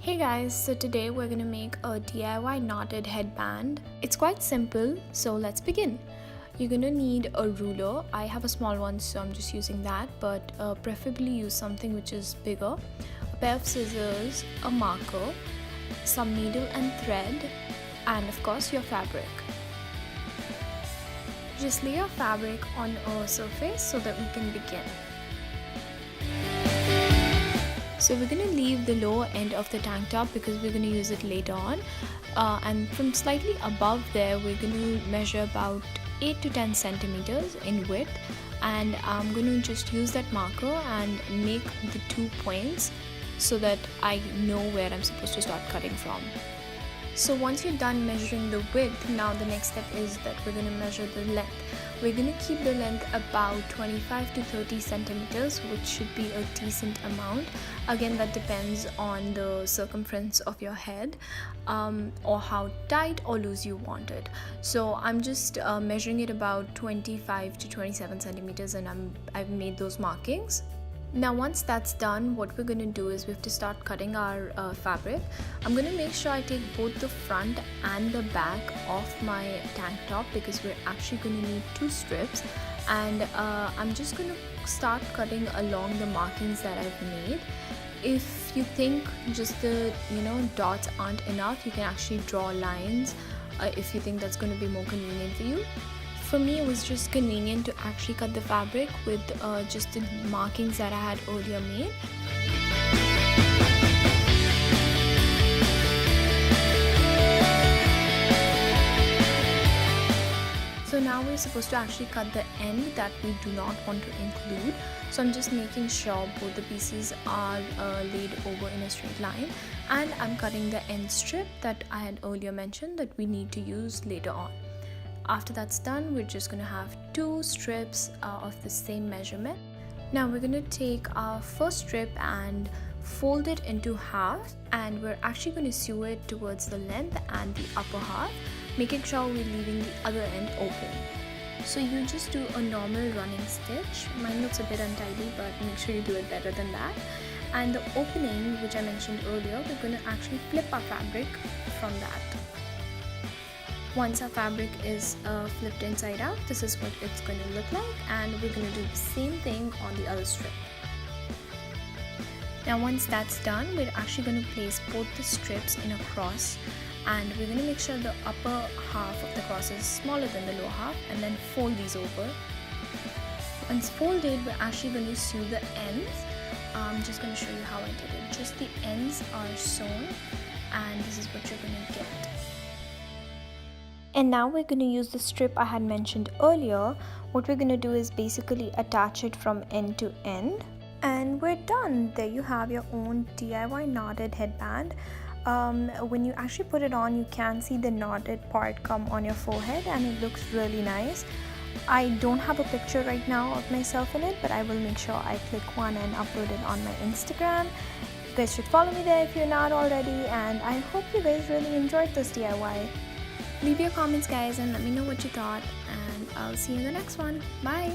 Hey guys, so today we're gonna make a DIY knotted headband. It's quite simple, so let's begin. You're gonna need a ruler. I have a small one, so I'm just using that, but preferably use something which is bigger. A pair of scissors, a marker, some needle and thread, and of course your fabric. Just lay your fabric on a surface so that we can begin. So we're going to leave the lower end of the tank top because we're going to use it later on, and from slightly above there we're going to measure about 8 to 10 centimeters in width, and I'm going to just use that marker and make the 2 points so that I know where I'm supposed to start cutting from. So once you're done measuring the width, now the next step is that we're going to measure the length. We're going to keep the length about 25 to 30 centimeters, which should be a decent amount. Again, that depends on the circumference of your head, or how tight or loose you want it. So I'm just measuring it about 25 to 27 centimeters, and I've made those markings. Now once that's done, what we're going to do is we have to start cutting our fabric. I'm going to make sure I take both the front and the back of my tank top because we're actually going to need 2 strips, and I'm just going to start cutting along the markings that I've made. If you think just the dots aren't enough, you can actually draw lines if you think that's going to be more convenient for you. For me, it was just convenient to actually cut the fabric with just the markings that I had earlier made. So now we're supposed to actually cut the end that we do not want to include. So I'm just making sure both the pieces are laid over in a straight line, and I'm cutting the end strip that I had earlier mentioned that we need to use later on. After that's done, we're just going to have 2 strips of the same measurement. Now we're going to take our first strip and fold it into half, and we're actually going to sew it towards the length and the upper half, making sure we're leaving the other end open. So you just do a normal running stitch. Mine looks a bit untidy, but make sure you do it better than that. And the opening, which I mentioned earlier, we're going to actually flip our fabric from that. Once our fabric is flipped inside out, this is what it's going to look like, and we're going to do the same thing on the other strip. Now once that's done, we're actually going to place both the strips in a cross, and we're going to make sure the upper half of the cross is smaller than the lower half, and then fold these over. Once folded, we're actually going to sew the ends. I'm just going to show you how I did it. Just the ends are sewn, and this is what you're going to get. And now we're going to use the strip I had mentioned earlier. What we're going to do is basically attach it from end to end. And we're done. There you have your own DIY knotted headband. When you actually put it on, you can see the knotted part come on your forehead, and it looks really nice. I don't have a picture right now of myself in it, but I will make sure I click one and upload it on my Instagram. You guys should follow me there if you're not already, and I hope you guys really enjoyed this DIY. Leave your comments, guys, and let me know what you thought, and I'll see you in the next one. Bye!